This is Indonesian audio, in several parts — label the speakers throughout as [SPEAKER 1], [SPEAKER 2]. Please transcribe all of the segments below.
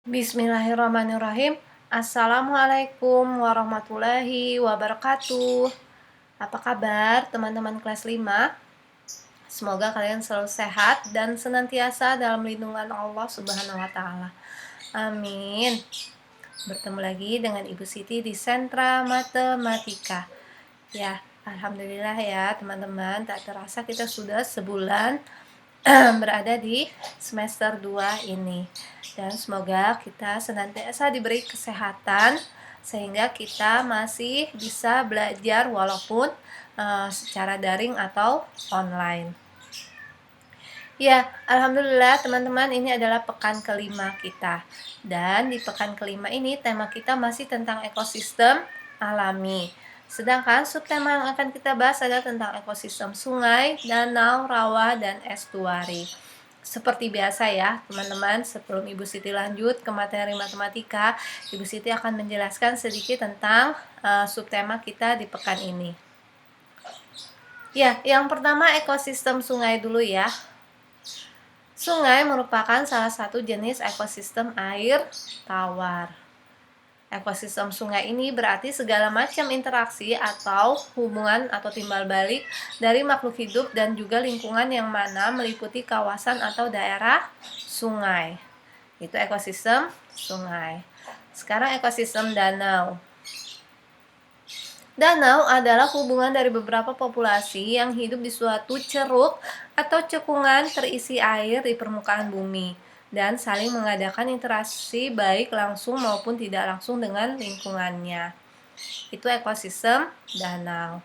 [SPEAKER 1] Bismillahirrahmanirrahim. Assalamualaikum warahmatullahi wabarakatuh. Apa kabar teman-teman kelas 5? Semoga kalian selalu sehat dan senantiasa dalam lindungan Allah Subhanahu wa taala. Amin. Bertemu lagi dengan Ibu Siti di Sentra Matematika. Ya, alhamdulillah ya teman-teman, tak terasa kita sudah sebulan berada di semester 2 ini. Dan semoga kita senantiasa diberi kesehatan sehingga kita masih bisa belajar walaupun secara daring atau online. Ya, alhamdulillah teman-teman, ini adalah pekan kelima kita. Dan di pekan kelima ini tema kita masih tentang ekosistem alami. Sedangkan subtema yang akan kita bahas adalah tentang ekosistem sungai, danau, rawa, dan estuari. Seperti biasa ya teman-teman, sebelum Ibu Siti lanjut ke materi matematika, Ibu Siti akan menjelaskan sedikit tentang subtema kita di pekan ini. Ya, yang pertama ekosistem sungai dulu ya. Sungai merupakan salah satu jenis ekosistem air tawar. Ekosistem sungai ini berarti segala macam interaksi atau hubungan atau timbal balik dari makhluk hidup dan juga lingkungan yang mana meliputi kawasan atau daerah sungai. Itu ekosistem sungai. Sekarang ekosistem danau. Danau adalah hubungan dari beberapa populasi yang hidup di suatu ceruk atau cekungan terisi air di permukaan bumi dan saling mengadakan interaksi baik langsung maupun tidak langsung dengan lingkungannya. Itu ekosistem danau.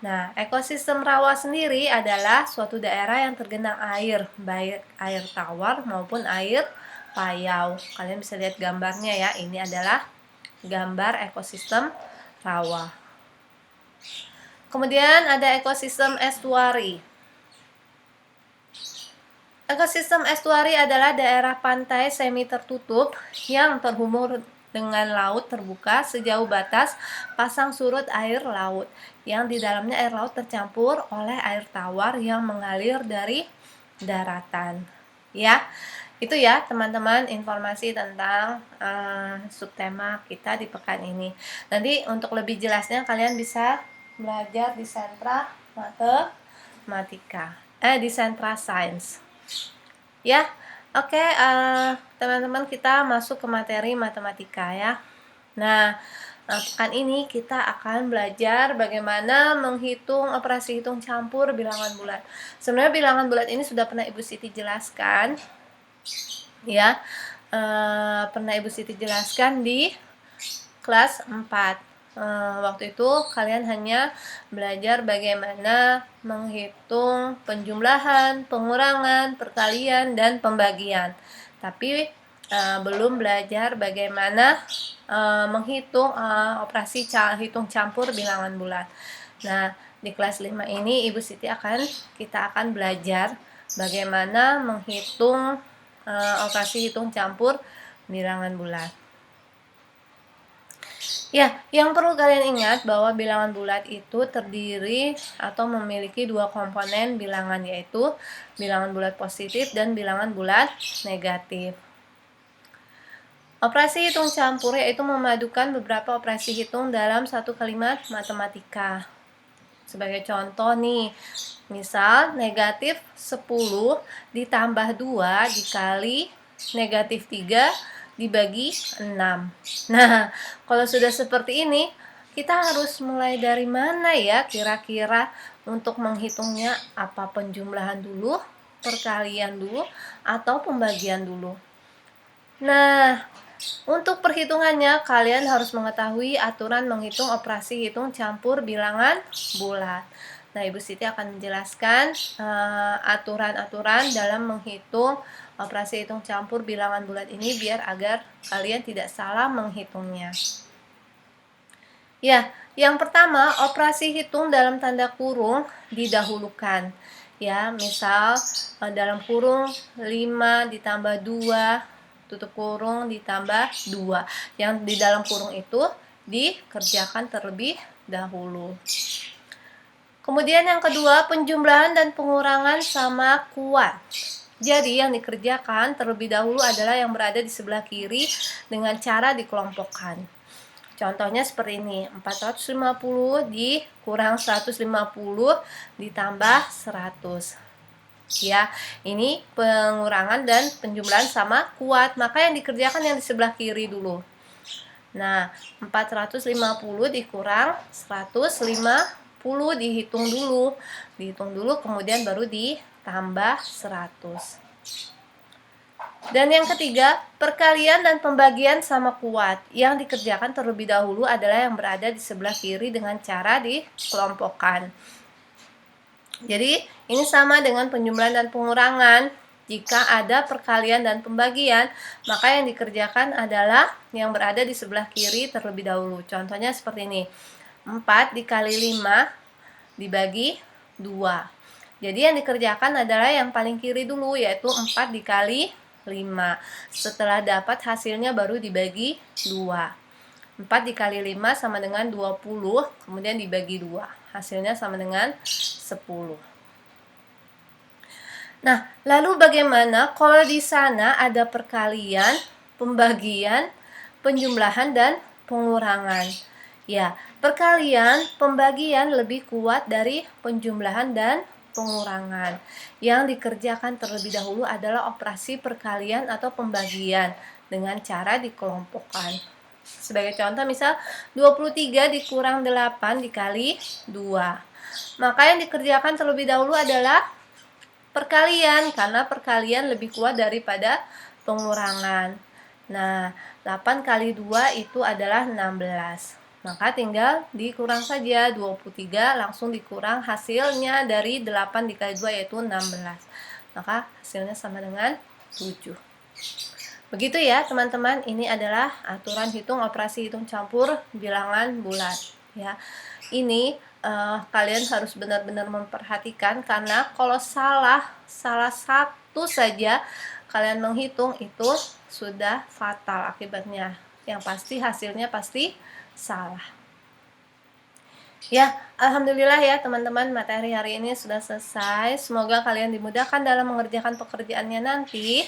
[SPEAKER 1] Nah, ekosistem rawa sendiri adalah suatu daerah yang tergenang air, baik air tawar maupun air payau. Kalian bisa lihat gambarnya ya, ini adalah gambar ekosistem rawa. Kemudian ada ekosistem estuari. Ekosistem estuari adalah daerah pantai semi tertutup yang terhubung dengan laut terbuka sejauh batas pasang surut air laut, yang di dalamnya air laut tercampur oleh air tawar yang mengalir dari daratan. Ya, itu ya teman-teman informasi tentang subtema kita di pekan ini. Nanti untuk lebih jelasnya kalian bisa belajar di sentra matematika, di sentra sains. Ya, oke, teman-teman, kita masuk ke materi matematika ya. Nah, pekan ini kita akan belajar bagaimana menghitung operasi hitung campur bilangan bulat. Sebenarnya bilangan bulat ini sudah pernah Ibu Siti jelaskan, ya. Pernah Ibu Siti jelaskan di kelas 4. Waktu itu kalian hanya belajar bagaimana menghitung penjumlahan, pengurangan, perkalian, dan pembagian. Tapi belum belajar bagaimana menghitung operasi hitung campur bilangan bulat. Nah, di kelas 5 ini kita akan belajar bagaimana menghitung operasi hitung campur bilangan bulat. Ya, yang perlu kalian ingat bahwa bilangan bulat itu terdiri atau memiliki dua komponen bilangan, yaitu bilangan bulat positif dan bilangan bulat negatif. Operasi hitung campur yaitu memadukan beberapa operasi hitung dalam satu kalimat matematika. Sebagai contoh nih, misal negatif 10 ditambah 2 dikali negatif 3 dibagi 6. Nah, kalau sudah seperti ini, kita harus mulai dari mana ya kira-kira untuk menghitungnya? Apa penjumlahan dulu, perkalian dulu, atau pembagian dulu? Nah, untuk perhitungannya kalian harus mengetahui aturan menghitung operasi hitung campur bilangan bulat. Nah, Ibu Siti akan menjelaskan aturan-aturan dalam menghitung operasi hitung campur bilangan bulat ini agar kalian tidak salah menghitungnya. Ya, yang pertama, operasi hitung dalam tanda kurung didahulukan. Ya, misal dalam kurung 5 ditambah 2, tutup kurung ditambah 2. Yang di dalam kurung itu dikerjakan terlebih dahulu. Kemudian yang kedua, penjumlahan dan pengurangan sama kuat. Jadi yang dikerjakan terlebih dahulu adalah yang berada di sebelah kiri dengan cara dikelompokkan. Contohnya seperti ini, 450 dikurang 150 ditambah 100. Ya, ini pengurangan dan penjumlahan sama kuat, maka yang dikerjakan yang di sebelah kiri dulu. Nah, 450 dikurang 150 dihitung dulu, kemudian baru ditambah 100. Dan yang ketiga, perkalian dan pembagian sama kuat. Yang dikerjakan terlebih dahulu adalah yang berada di sebelah kiri dengan cara dikelompokkan. Jadi, ini sama dengan penjumlahan dan pengurangan. Jika ada perkalian dan pembagian, maka yang dikerjakan adalah yang berada di sebelah kiri terlebih dahulu. Contohnya seperti ini. 4 dikali 5 dibagi 2. Jadi yang dikerjakan adalah yang paling kiri dulu, yaitu 4 dikali 5. Setelah dapat hasilnya baru dibagi 2. 4 dikali 5 sama dengan 20, kemudian dibagi 2. Hasilnya sama dengan 10. Nah, lalu bagaimana kalau di sana ada perkalian, pembagian, penjumlahan, dan pengurangan? Ya, perkalian, pembagian lebih kuat dari penjumlahan dan pengurangan. Yang dikerjakan terlebih dahulu adalah operasi perkalian atau pembagian dengan cara dikelompokkan. Sebagai contoh misal 23 dikurang 8 dikali 2. Maka yang dikerjakan terlebih dahulu adalah perkalian, karena perkalian lebih kuat daripada pengurangan. Nah, 8 kali 2 itu adalah 16. Maka tinggal dikurang saja, 23 langsung dikurang hasilnya dari 8 dikali 2 yaitu 16. Maka hasilnya sama dengan 7. Begitu ya teman-teman, ini adalah aturan hitung operasi hitung campur bilangan bulat ya. Ini kalian harus benar-benar memperhatikan, karena kalau salah satu saja kalian menghitung itu sudah fatal akibatnya. Yang pasti hasilnya pasti salah. Ya, alhamdulillah ya teman-teman, materi hari ini sudah selesai. Semoga kalian dimudahkan dalam mengerjakan pekerjaannya nanti.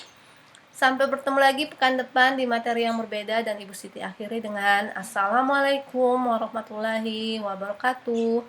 [SPEAKER 1] Sampai bertemu lagi pekan depan di materi yang berbeda, dan Ibu Siti akhiri dengan Assalamualaikum warahmatullahi wabarakatuh.